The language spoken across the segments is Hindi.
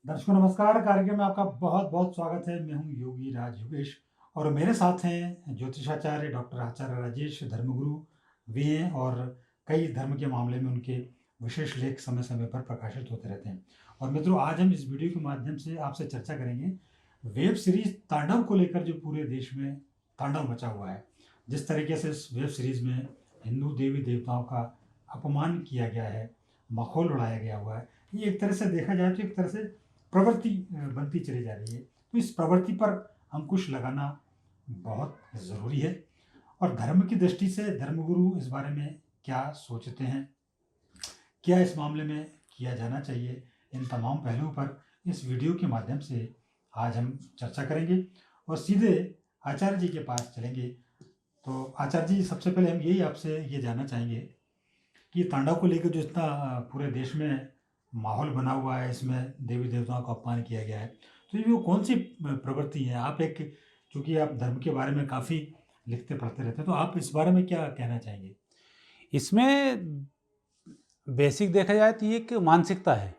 दर्शकों नमस्कार। कार्यक्रम में आपका बहुत बहुत स्वागत है। मैं हूं योगी राज योगेश और मेरे साथ हैं ज्योतिषाचार्य डॉक्टर आचार्य राजेश, धर्मगुरु भी हैं और कई धर्म के मामले में उनके विशेष लेख समय समय पर प्रकाशित होते रहते हैं। और मित्रों, आज हम इस वीडियो के माध्यम से आपसे चर्चा करेंगे वेब सीरीज तांडव को लेकर, जो पूरे देश में तांडव मचा हुआ है। जिस तरीके से इस वेब सीरीज में हिंदू देवी देवताओं का अपमान किया गया है, मखौल उड़ाया गया हुआ है, ये एक तरह से देखा जाए तो एक तरह से प्रवृत्ति बनती चली जा रही है। तो इस प्रवृत्ति पर अंकुश लगाना बहुत ज़रूरी है। और धर्म की दृष्टि से धर्मगुरु इस बारे में क्या सोचते हैं, क्या इस मामले में किया जाना चाहिए, इन तमाम पहलुओं पर इस वीडियो के माध्यम से आज हम चर्चा करेंगे और सीधे आचार्य जी के पास चलेंगे। तो आचार्य जी, सबसे पहले हम यही आपसे ये जानना चाहेंगे कि तांडव को लेकर जो इतना पूरे देश में माहौल बना हुआ है, इसमें देवी देवताओं का अपमान किया गया है, तो ये वो कौन सी प्रवृत्ति है? आप एक, चूँकि आप धर्म के बारे में काफ़ी लिखते पढ़ते रहते हैं, तो आप इस बारे में क्या कहना चाहेंगे? इसमें बेसिक देखा जाए तो ये एक मानसिकता है।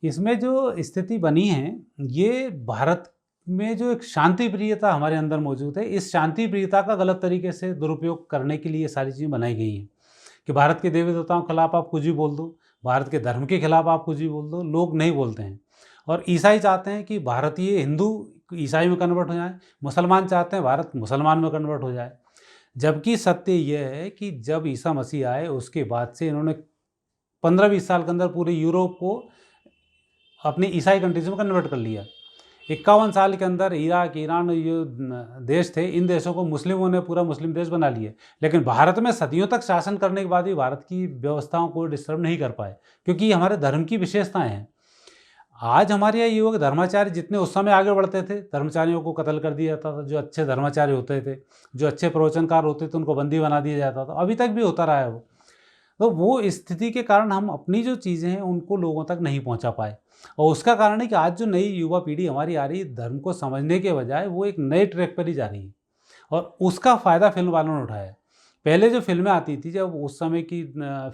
इसमें जो स्थिति बनी है, ये भारत में जो एक शांति प्रियता हमारे अंदर मौजूद है, इस शांति प्रियता का गलत तरीके से दुरुपयोग करने के लिए ये सारी चीज़ें बनाई गई हैं कि भारत के देवी देवताओं के खिलाफ आप कुछ भी बोल दो, भारत के धर्म के खिलाफ आप कुछ भी बोल दो, लोग नहीं बोलते हैं। और ईसाई चाहते हैं कि भारतीय हिंदू ईसाई में कन्वर्ट हो जाए, मुसलमान चाहते हैं भारत मुसलमान में कन्वर्ट हो जाए। जबकि सत्य यह है कि जब ईसा मसीह आए उसके बाद से इन्होंने 15-20 साल के अंदर पूरे यूरोप को अपनी ईसाई कंट्रीज में कन्वर्ट कर लिया। 51 साल के अंदर इराक, ईरान, ये देश थे, इन देशों को मुस्लिमों ने पूरा मुस्लिम देश बना लिया। लेकिन भारत में सदियों तक शासन करने के बाद भी भारत की व्यवस्थाओं को डिस्टर्ब नहीं कर पाए, क्योंकि ये हमारे धर्म की विशेषताएं हैं। आज हमारे यहाँ युवक धर्माचार्य जितने उस समय आगे बढ़ते थे, धर्मचारियों को कत्ल कर दिया जाता था। जो अच्छे धर्माचार्य होते थे, जो अच्छे प्रवचनकार होते थे, उनको बंदी बना दिया जाता था। अभी तक भी होता रहा है वो। तो वो स्थिति के कारण हम अपनी जो चीज़ें हैं उनको लोगों तक नहीं पहुंचा पाए। और उसका कारण है कि आज जो नई युवा पीढ़ी हमारी आ रही है, धर्म को समझने के बजाय वो एक नए ट्रैक पर ही जा रही है, और उसका फ़ायदा फिल्म वालों ने उठाया। पहले जो फ़िल्में आती थी, जब उस समय की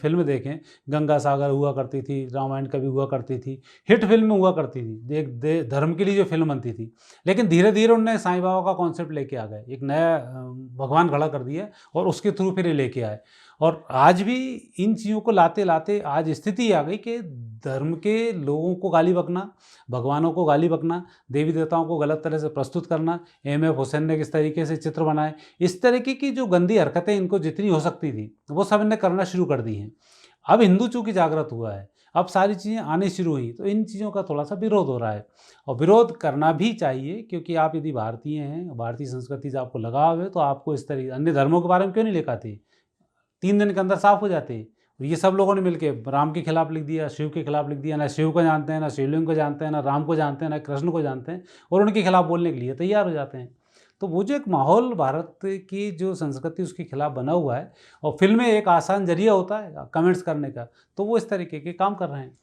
फ़िल्म देखें, गंगा सागर हुआ करती थी, रामायण कभी हुआ करती थी, हिट फ़िल्म हुआ करती थी, एक धर्म के लिए जो फ़िल्म बनती थी। लेकिन धीरे-धीरे उन्होंने साईं बाबा का कॉन्सेप्ट लेके आ गए, एक नया भगवान खड़ा कर दिया और उसके थ्रू फिर ये लेके आए। और आज भी इन चीज़ों को लाते-लाते आज स्थिति आ गई कि धर्म के लोगों को गाली बकना, भगवानों को गाली बकना, देवी देवताओं को गलत तरह से प्रस्तुत करना, एम.एफ. हुसैन ने किस तरीके से चित्र बनाए, इस तरीके की जो गंदी हरकतें इनको जितनी हो सकती थी, वो सब इन्हें करना शुरू कर दी हैं। अब हिंदू चूँकि जागृत हुआ है, अब सारी चीज़ें आनी शुरू हुई, तो इन चीज़ों का थोड़ा-सा विरोध हो रहा है। और विरोध करना भी चाहिए, क्योंकि आप यदि भारतीय हैं, भारतीय संस्कृति से आपको लगाव है, तो आपको इस तरीके अन्य धर्मों के बारे में क्यों नहीं लिख आती? 3 दिन के अंदर साफ हो जाते हैं। और ये सब लोगों ने मिलके राम के खिलाफ लिख दिया, शिव के खिलाफ लिख दिया। ना शिव को जानते हैं, ना शिवलिंग को जानते हैं, ना राम को जानते हैं, ना कृष्ण को जानते हैं, और उनके खिलाफ बोलने के लिए तैयार हो जाते हैं। तो वो जो एक माहौल भारत की जो संस्कृति उसके खिलाफ बना हुआ है, और फ़िल्में एक आसान ज़रिया होता है कमेंट्स करने का, तो वो इस तरीके के काम कर रहे हैं।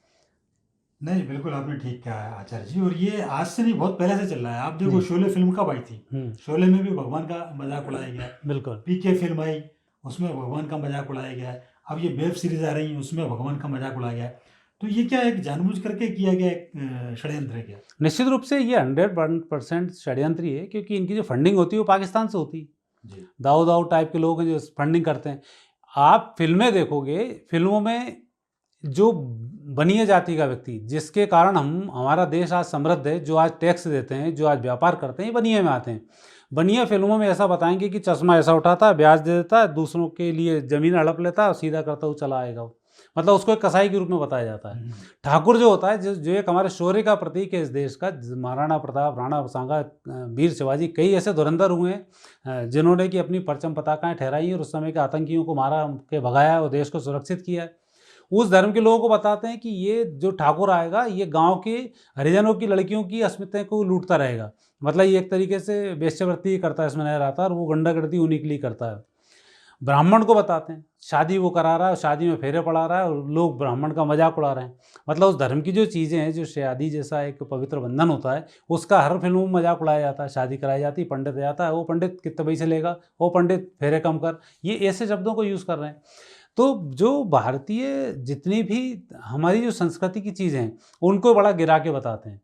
नहीं, बिल्कुल आपने ठीक कहा है आचार्य जी। और ये आज से नहीं, बहुत पहले से चल रहा है। आप देखो, जी। शोले फ़िल्म कब आई थी? शोले में भी भगवान का मज़ाक उड़ाया गया। बिल्कुल। पीके फ़िल्म आई, उसमें भगवान का मज़ाक उड़ाया गया है। अब ये वेब सीरीज़ आ रही है, उसमें भगवान का मज़ाक उड़ाया गया है। तो ये क्या एक जानबूझ करके किया गया एक षड्यंत्र है क्या? निश्चित रूप से ये 100% षड्यंत्र ही है, क्योंकि इनकी जो फंडिंग होती है वो पाकिस्तान से होती है। जी। दाऊद दाऊद टाइप के लोग हैं जो फंडिंग करते हैं। आप फ़िल्में देखोगे, फ़िल्मों में जो बनिया जाति का व्यक्ति, जिसके कारण हमारा देश आज समृद्ध है, जो आज टैक्स देते हैं, जो आज व्यापार करते हैं, ये बनिए में आते हैं। बनिया फ़िल्मों में ऐसा बताएँगे कि चश्मा ऐसा उठाता है, ब्याज दे देता है, दूसरों के लिए ज़मीन हड़प लेता है और सीधा करता हुआ चला आएगा वो। मतलब उसको एक कसाई के रूप में बताया जाता है। ठाकुर जो होता है, जो एक हमारे शौर्य का प्रतीक है इस देश का, महाराणा प्रताप, राणा सांगा, वीर शिवाजी, कई ऐसे धुरंधर हुए हैं जिन्होंने कि अपनी परचम पताकाएँ ठहराई और उस समय के आतंकियों को मारा के भगाया और देश को सुरक्षित किया है। उस धर्म के लोगों को बताते हैं कि ये जो ठाकुर आएगा, ये गाँव के हरिजनों की लड़कियों की अस्मिता को लूटता रहेगा। मतलब ये एक तरीके से वेश्यावृत्ति करता है, इसमें नज़र आता है, और वो गुंडागर्दी उन्हीं के लिए करता है। ब्राह्मण को बताते हैं, शादी वो करा रहा है, शादी में फेरे पड़ा रहा है और लोग ब्राह्मण का मजाक उड़ा रहे हैं। मतलब उस धर्म की जो चीज़ें हैं, जो शादी जैसा एक पवित्र बंधन होता है, उसका हर फिल्मों में मजाक उड़ाया जाता है। शादी कराई जाती है, पंडित आ जाता है, वो पंडित कितने पैसे लेगा, वो पंडित फेरे कम कर, ये ऐसे शब्दों को यूज़ कर रहे हैं। तो जो भारतीय जितनी भी हमारी जो संस्कृति की चीज़ें हैं, उनको बड़ा गिरा के बताते हैं।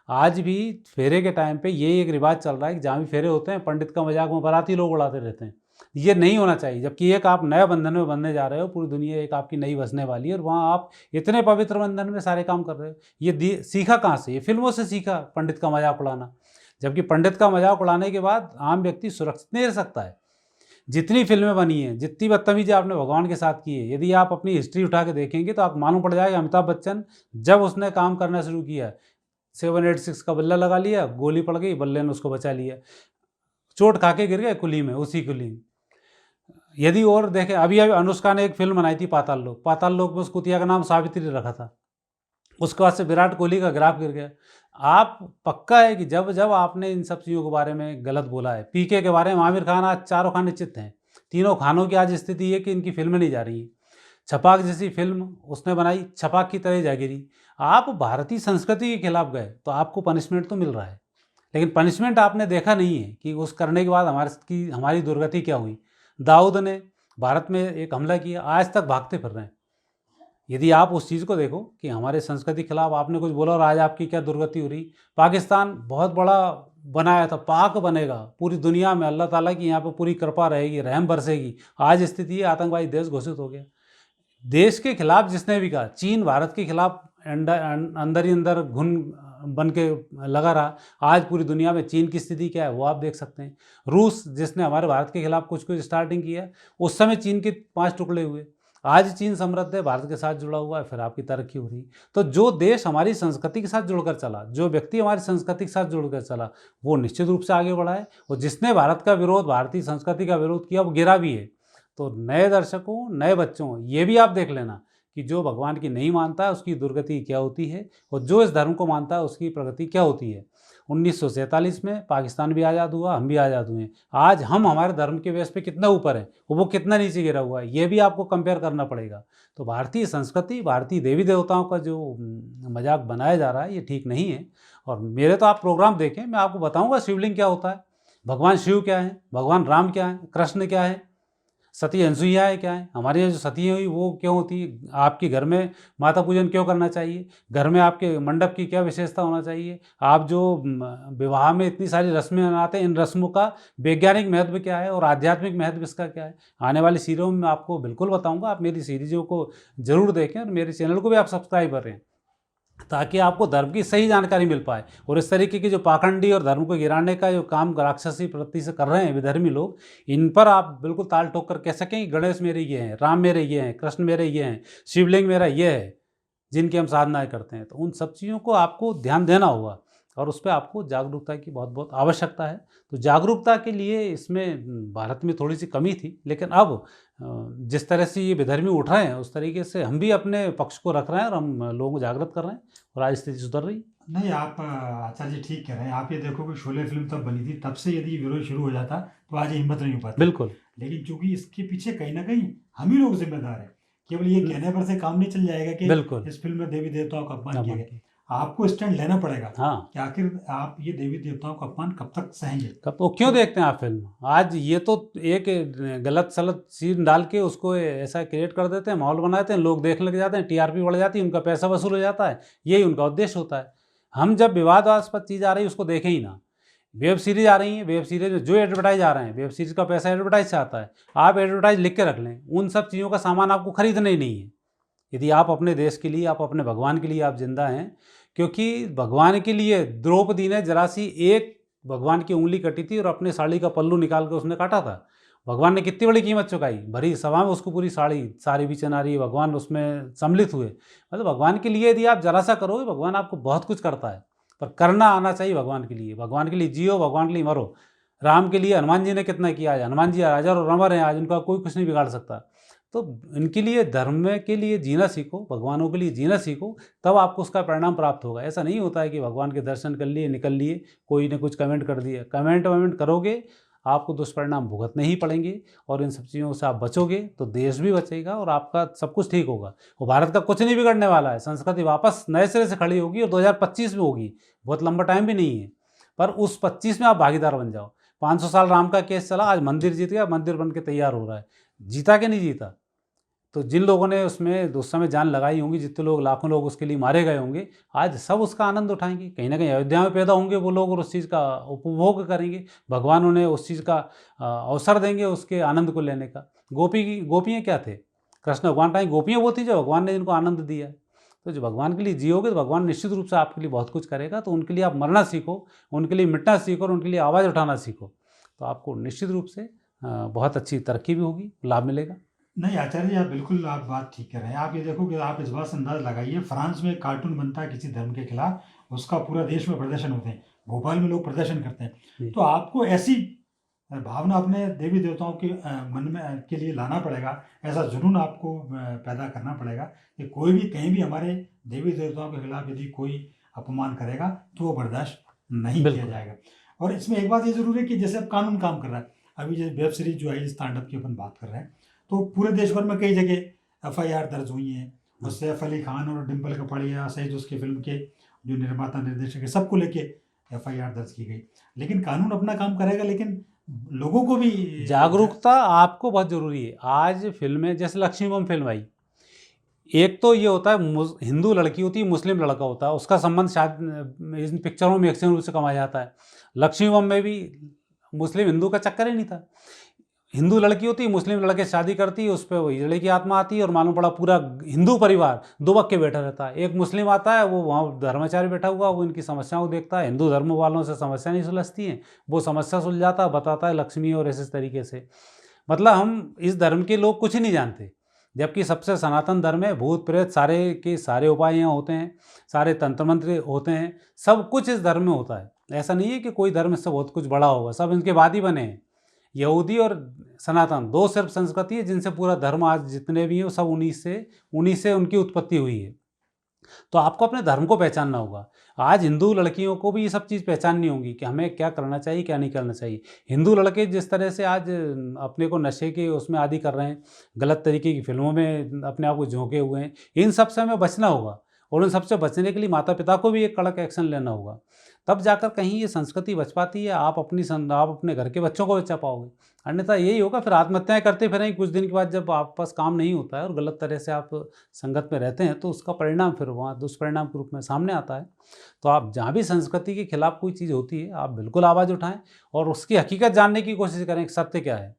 आज भी फेरे के टाइम पे ये एक रिवाज चल रहा है कि जहाँ भी फेरे होते हैं, पंडित का मजाक में बाराती लोग उड़ाते रहते हैं। ये नहीं होना चाहिए, जबकि एक आप नए बंधन में बंधने जा रहे हो, पूरी दुनिया एक आपकी नई बसने वाली है और वहाँ आप इतने पवित्र बंधन में सारे काम कर रहे हो। ये सीखा कहाँ से? ये फिल्मों से सीखा, पंडित का मजाक उड़ाना। जबकि पंडित का मजाक उड़ाने के बाद आम व्यक्ति सुरक्षित नहीं रह सकता है। जितनी फ़िल्में बनी हैं, जितनी बदतमीज़ी आपने भगवान के साथ की है, यदि आप अपनी हिस्ट्री उठा के देखेंगे तो आपको मालूम पड़ जाएगा अमिताभ बच्चन जब उसने काम करना शुरू किया, 786 का बल्ला लगा लिया, गोली पड़ गई, बल्ले ने उसको बचा लिया। चोट खा के गिर गए कुली में, उसी कुली में। यदि और देखें, अभी-अभी अनुष्का ने एक फ़िल्म बनाई थी पाताल लोक। पाताल लोक में उस कुतिया का नाम सावित्री रखा था। उसके बाद से विराट कोहली का ग्राफ गिर गया। आप पक्का है कि जब आपने इन सब चीज़ों के बारे में गलत बोला है, पीके के बारे में आमिर खान आज चारों खाने चित्त हैं। तीनों खानों की आज स्थिति ये कि इनकी फ़िल्में नहीं जा रही हैं। छपाक जैसी फ़िल्म उसने बनाई, छपाक की तरह जा गिरी। आप भारतीय संस्कृति के खिलाफ गए तो आपको पनिशमेंट तो मिल रहा है, लेकिन पनिशमेंट आपने देखा नहीं है कि उस करने के बाद हमारी दुर्गति क्या हुई। दाऊद ने भारत में एक हमला किया, आज तक भागते फिर रहे हैं। यदि आप उस चीज़ को देखो कि हमारे संस्कृति के खिलाफ आपने कुछ बोला और आज आपकी क्या दुर्गति हो रही। पाकिस्तान बहुत बड़ा बनाया था, पाक बनेगा पूरी दुनिया में, अल्लाह ताला की यहाँ पे पूरी कृपा रहेगी, रहम बरसेगी। आज स्थिति है आतंकवादी देश घोषित हो गया। देश के खिलाफ जिसने भी कहा, चीन भारत के खिलाफ अंदर ही अंदर घुन बन के लगा रहा। आज पूरी दुनिया में चीन की स्थिति क्या है वो आप देख सकते हैं। रूस जिसने हमारे भारत के खिलाफ कुछ कुछ स्टार्टिंग किया, उस समय चीन के 5 टुकड़े हुए। आज चीन समृद्ध है, भारत के साथ जुड़ा हुआ है, फिर आपकी तरक्की हो रही। तो जो देश हमारी संस्कृति के साथ जुड़कर चला, जो व्यक्ति हमारी संस्कृति के साथ जुड़कर चला, वो निश्चित रूप से आगे बढ़ा है। और जिसने भारत का विरोध, भारतीय संस्कृति का विरोध किया, वो गिरा भी है। तो नए दर्शकों, नए बच्चों, ये भी आप देख लेना कि जो भगवान की नहीं मानता है उसकी दुर्गति क्या होती है, और जो इस धर्म को मानता है उसकी प्रगति क्या होती है। 1947 में पाकिस्तान भी आज़ाद हुआ, हम भी आज़ाद हुए। आज हम हमारे धर्म के बेस पे कितना ऊपर है, वो कितना नीचे गिरा हुआ है, ये भी आपको कंपेयर करना पड़ेगा। तो भारतीय संस्कृति, भारतीय देवी देवताओं का जो मजाक बनाया जा रहा है, ये ठीक नहीं है। और मेरे तो आप प्रोग्राम देखें, मैं आपको बताऊंगा शिवलिंग क्या होता है, भगवान शिव क्या है, भगवान राम क्या है, कृष्ण क्या है, सती अनसुईया क्या है, हमारे यहाँ जो सती हुई वो क्यों होती है, आपके घर में माता पूजन क्यों करना चाहिए, घर में आपके मंडप की क्या विशेषता होना चाहिए, आप जो विवाह में इतनी सारी रस्में मनाते हैं, इन रस्मों का वैज्ञानिक महत्व क्या है और आध्यात्मिक महत्व इसका क्या है। आने वाली सीरीज़ों में मैं आपको बिल्कुल बताऊंगा। आप मेरी सीरीज़ों को ज़रूर देखें और मेरे चैनल को भी आप सब्सक्राइब करें, ताकि आपको धर्म की सही जानकारी मिल पाए। और इस तरीके की जो पाखंडी और धर्म को गिराने का जो काम राक्षसी प्रवृत्ति से कर रहे हैं विधर्मी लोग, इन पर आप बिल्कुल ताल ठोक कर कह सकें कि गणेश मेरे ये हैं, राम मेरे ये हैं, कृष्ण मेरे ये हैं, शिवलिंग मेरा ये है, जिनकी हम साधनाएं करते हैं। तो उन सब चीज़ों को आपको ध्यान देना होगा और उस पर आपको जागरूकता की बहुत बहुत आवश्यकता है। तो जागरूकता के लिए इसमें भारत में थोड़ी सी कमी थी, लेकिन अब जिस तरह से ये विधर्मी उठ रहे हैं उस तरीके से हम भी अपने पक्ष को रख रहे हैं और हम लोगों को जागृत कर रहे हैं और आज स्थिति सुधर रही। नहीं, आप आचार्य जी ठीक कह रहे हैं। आप ये देखो कि शोले फिल्म तब बनी थी, तब से यदि विरोध शुरू हो जाता तो आज ये हिम्मत नहीं हो पाती। बिल्कुल। लेकिन चूंकि इसके पीछे कहीं ना कहीं हम ही लोग जिम्मेदार हैं। केवल ये कहने पर से काम नहीं चल जाएगा कि बिल्कुल इस फिल्म में देवी देवताओं का अपमान किया अपमान गया। आपको स्टैंड लेना पड़ेगा हाँ, कि आखिर आप ये देवी देवताओं का अपमान कब तक सहेंगे। कब तो क्यों देखते हैं आप फिल्म? आज ये तो एक गलत सलत सीन डाल के उसको ऐसा क्रिएट कर देते हैं, माहौल बनाते हैं, लोग देखने लग जाते हैं, टीआरपी बढ़ जाती है, उनका पैसा वसूल हो जाता है। यही उनका उद्देश्य होता है। हम जब विवादास्पद चीज़ आ रही है उसको देखें ही ना। वेब सीरीज आ रही हैं, वेब सीरीज में जो एडवर्टाइज आ रहे हैं, वेब सीरीज का पैसा एडवर्टाइज से आता है। आप एडवर्टाइज लिख के रख लें, उन सब चीज़ों का सामान आपको खरीदना ही नहीं है। यदि आप अपने देश के लिए, आप अपने भगवान के लिए आप जिंदा हैं, क्योंकि भगवान के लिए द्रौपदी ने जरा सी एक भगवान की उंगली कटी थी और अपने साड़ी का पल्लू निकाल कर उसने काटा था। भगवान ने कितनी बड़ी कीमत चुकाई, भरी सभा में उसको पूरी सारी भी चनारी भगवान उसमें सम्मिलित हुए। मतलब भगवान के लिए यदि आप जरा सा करोगे, भगवान आपको बहुत कुछ करता है, पर करना आना चाहिए भगवान के लिए। भगवान के लिए जियो, भगवान के लिए मरो। राम के लिए हनुमान जी ने कितना किया है, हनुमान जी हजारों रमर हैं आज, उनका कोई कुछ नहीं बिगाड़ सकता। तो इनके लिए, धर्म के लिए जीना सीखो, भगवानों के लिए जीना सीखो, तब आपको उसका परिणाम प्राप्त होगा। ऐसा नहीं होता है कि भगवान के दर्शन कर लिए, निकल लिए, कोई ने कुछ कमेंट कर दिया, कमेंट वमेंट करोगे आपको दुष्परिणाम भुगतने ही पड़ेंगे। और इन सब चीज़ों से आप बचोगे तो देश भी बचेगा और आपका सब कुछ ठीक होगा। और भारत का कुछ नहीं बिगड़ने वाला है, संस्कृति वापस नए सिरे से खड़ी होगी और 2025 में होगी। बहुत लंबा टाइम भी नहीं है, पर उस 25 में आप भागीदार बन जाओ। 500 साल राम का केस चला, आज मंदिर जीत गया, मंदिर बन के तैयार हो रहा है। जीता कि नहीं जीता? तो जिन लोगों ने उसमें उस समय जान लगाई होंगी, जितने लोग, लाखों लोग उसके लिए मारे गए होंगे, आज सब उसका आनंद उठाएंगे। कहीं ना कहीं अयोध्या में पैदा होंगे वो लोग और उस चीज़ का उपभोग करेंगे। भगवान उन्हें उस चीज़ का अवसर देंगे उसके आनंद को लेने का। गोपियाँ क्या थे? कृष्ण भगवान टाइम गोपियाँ वो थी जो भगवान ने जिनको आनंद दिया। तो जो भगवान के लिए जियोगे तो भगवान निश्चित रूप से आपके लिए बहुत कुछ करेगा। तो उनके लिए आप मरना सीखो, उनके लिए मिटना सीखो और उनके लिए आवाज़ उठाना सीखो, तो आपको निश्चित रूप से बहुत अच्छी तरक्की भी होगी, लाभ मिलेगा। नहीं आचार्य जी, आप बिल्कुल आप बात ठीक कर रहे हैं। आप ये देखो कि आप इस बात से अंदाज लगाइए, फ्रांस में कार्टून बनता है किसी धर्म के खिलाफ, उसका पूरा देश में प्रदर्शन होते हैं, भोपाल में लोग प्रदर्शन करते हैं। तो आपको ऐसी भावना अपने देवी देवताओं के मन में के लिए लाना पड़ेगा, ऐसा जुनून आपको पैदा करना पड़ेगा कि कोई भी कहीं भी हमारे देवी देवताओं के खिलाफ यदि कोई अपमान करेगा तो वो बर्दाश्त नहीं किया जाएगा। और इसमें एक बात ये जरूर है कि जैसे अब कानून काम कर रहा है, अभी जैसे वेब सीरीज जो है इस तांडव की अपन बात कर रहे हैं, तो पूरे देश भर में कई जगह FIR दर्ज हुई हैं और सैफ अली खान और डिम्पल कपाड़िया सहित उसके फिल्म के जो निर्माता निर्देशक है सबको लेके FIR दर्ज की गई। लेकिन कानून अपना काम करेगा, लेकिन लोगों को भी जागरूकता आपको बहुत जरूरी है। आज फिल्में जैसे लक्ष्मी बम फिल्म आई, एक तो ये होता है हिंदू लड़की होती है, मुस्लिम लड़का होता है, उसका संबंध शायद इन पिक्चरों में एक्शन रूप से कमाया जाता है। लक्ष्मी बम में भी मुस्लिम हिंदू का चक्कर ही नहीं था। हिंदू लड़की होती है, मुस्लिम लड़के शादी करती है, उस पर वही लड़की की आत्मा आती है और मालूम पड़ा पूरा हिंदू परिवार दुबक के बैठा रहता है। एक मुस्लिम आता है, वो वहाँ धर्माचार्य बैठा हुआ, वो इनकी समस्याओं को देखता है। हिंदू धर्म वालों से समस्या नहीं सुलझती हैं, वो समस्या सुलझाता है, बताता है लक्ष्मी और ऐसे तरीके से। मतलब हम इस धर्म के लोग कुछ ही नहीं जानते, जबकि सबसे सनातन धर्म है। भूत प्रेत सारे के सारे उपाय यहाँ होते हैं, सारे तंत्र मंत्र होते हैं, सब कुछ इस धर्म में होता है। ऐसा नहीं है कि कोई धर्म इससे बहुत कुछ बड़ा होगा, सब इनके बाद ही बने हैं। यहूदी और सनातन दो सिर्फ संस्कृति है जिनसे पूरा धर्म आज जितने भी हैं वो सब उन्हीं से उनकी उत्पत्ति हुई है। तो आपको अपने धर्म को पहचानना होगा। आज हिंदू लड़कियों को भी ये सब चीज़ पहचाननी होगी कि हमें क्या करना चाहिए, क्या नहीं करना चाहिए। हिंदू लड़के जिस तरह से आज अपने को नशे के उसमें आदी कर रहे हैं, गलत तरीके की फिल्मों में अपने आप को झोंके हुए हैं, इन सब से हमें बचना होगा। और उन सबसे बचने के लिए माता पिता को भी एक कड़क एक्शन लेना होगा, तब जाकर कहीं ये संस्कृति बच पाती है। आप अपने घर के बच्चों को बचा पाओगे, अन्यथा यही होगा फिर आत्महत्याएं करते फिरेंगे। कुछ दिन के बाद जब आप पास काम नहीं होता है और गलत तरह से आप संगत में रहते हैं तो उसका परिणाम फिर वहाँ दुष्परिणाम के रूप में सामने आता है। तो आप जहाँ भी संस्कृति के खिलाफ कोई चीज़ होती है आप बिल्कुल आवाज़ उठाएं और उसकी हकीकत जानने की कोशिश करें कि सत्य क्या है।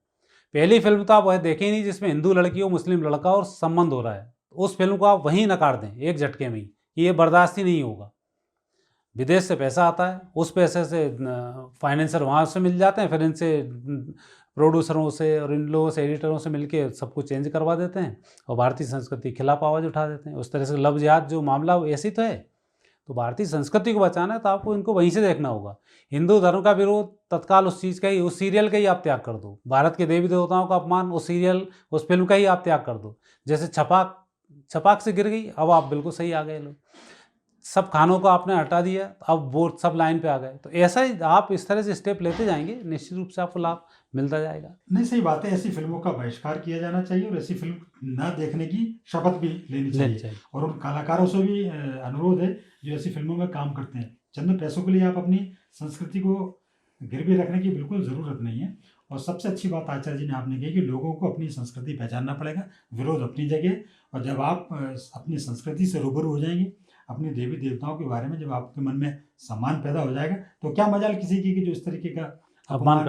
पहली फिल्म तो आप वह देखें ही नहीं जिसमें हिंदू लड़की हो, मुस्लिम लड़का और संबंध हो रहा है, उस फिल्म को आप वहीं नकार दें एक झटके में ही, ये बर्दाश्त ही नहीं होगा। विदेश से पैसा आता है, उस पैसे से फाइनेंसर वहाँ से मिल जाते हैं, फिर इनसे प्रोड्यूसरों से और इन लोगों से एडिटरों से मिलके सब कुछ चेंज करवा देते हैं और भारतीय संस्कृति के खिलाफ आवाज़ उठा देते हैं। उस तरह से लव जिहाद जो मामला ऐसी तो है। तो भारतीय संस्कृति को बचाना है तो आपको इनको वहीं से देखना होगा। हिंदू धर्म का विरोध तत्काल उस चीज़ का ही, उस सीरियल का ही आप त्याग कर दो। भारत के देवी देवताओं का अपमान, उस सीरियल उस फिल्म का ही आप त्याग कर दो। जैसे छपाक से गिर गई, अब आप बिल्कुल सही आ गए लोग, सब खानों को आपने हटा दिया, अब वो सब लाइन पे आ गए। तो ऐसा ही आप इस तरह से स्टेप लेते जाएंगे, निश्चित रूप से आपको लाभ मिलता जाएगा। नहीं, सही बात है, ऐसी फिल्मों का बहिष्कार किया जाना चाहिए और ऐसी फिल्म न देखने की शपथ भी लेनी चाहिए। और उन कलाकारों से भी अनुरोध है जो ऐसी फिल्मों में काम करते हैं, चंद पैसों के लिए आप अपनी संस्कृति को गिरवी रखने की बिल्कुल ज़रूरत नहीं है। और सबसे अच्छी बात आचार्य जी ने आपने कही कि लोगों को अपनी संस्कृति पहचानना पड़ेगा, विरोध अपनी जगह। और जब आप अपनी संस्कृति से रूबरू हो जाएंगे, अपने देवी देवताओं के बारे में जब आपके मन में सम्मान पैदा हो जाएगा, तो क्या मजाल किसी की कि जो इस तरीके का अपमान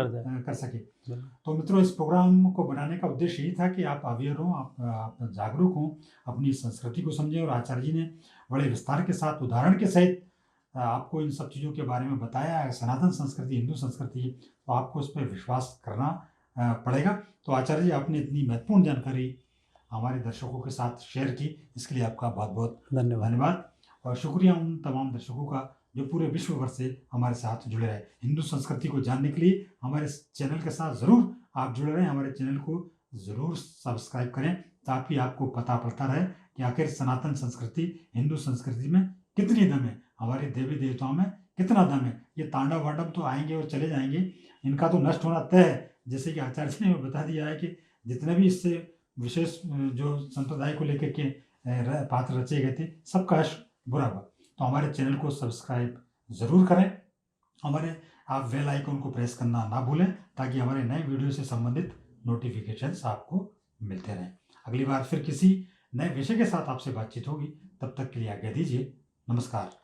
कर सके। तो मित्रों, इस प्रोग्राम को बनाने का उद्देश्य यही था कि आप अवेयर हों, आप जागरूक हों, अपनी संस्कृति को समझें। और आचार्य जी ने बड़े विस्तार के साथ उदाहरण के सहित आपको इन सब चीज़ों के बारे में बताया है। सनातन संस्कृति हिंदू संस्कृति, तो आपको उस पर विश्वास करना पड़ेगा। तो आचार्य जी, आपने इतनी महत्वपूर्ण जानकारी हमारे दर्शकों के साथ शेयर की, इसके लिए आपका बहुत बहुत धन्यवाद। और शुक्रिया उन तमाम दर्शकों का जो पूरे विश्व भर से हमारे साथ जुड़े रहे। हिंदू संस्कृति को जानने के लिए हमारे चैनल के साथ ज़रूर आप जुड़े रहें, हमारे चैनल को ज़रूर सब्सक्राइब करें ताकि आपको पता पड़ता रहे कि आखिर सनातन संस्कृति हिंदू संस्कृति में कितनी दम है, हमारे देवी देवताओं में कितना दम है। ये तांडव वांडव तो आएंगे और चले जाएंगे, इनका तो नष्ट होना तय है। जैसे कि आचार्य जी ने बता दिया है कि जितने भी इससे विशेष जो संप्रदाय को लेकर के पात्र रचे गए थे, सबका बुरा हुआ। तो हमारे चैनल को सब्सक्राइब ज़रूर करें, आप बेल आइकन को प्रेस करना ना भूलें ताकि हमारे नए वीडियो से संबंधित नोटिफिकेशंस आपको मिलते रहें। अगली बार फिर किसी नए विषय के साथ आपसे बातचीत होगी। तब तक के लिए आज्ञा दीजिए। नमस्कार।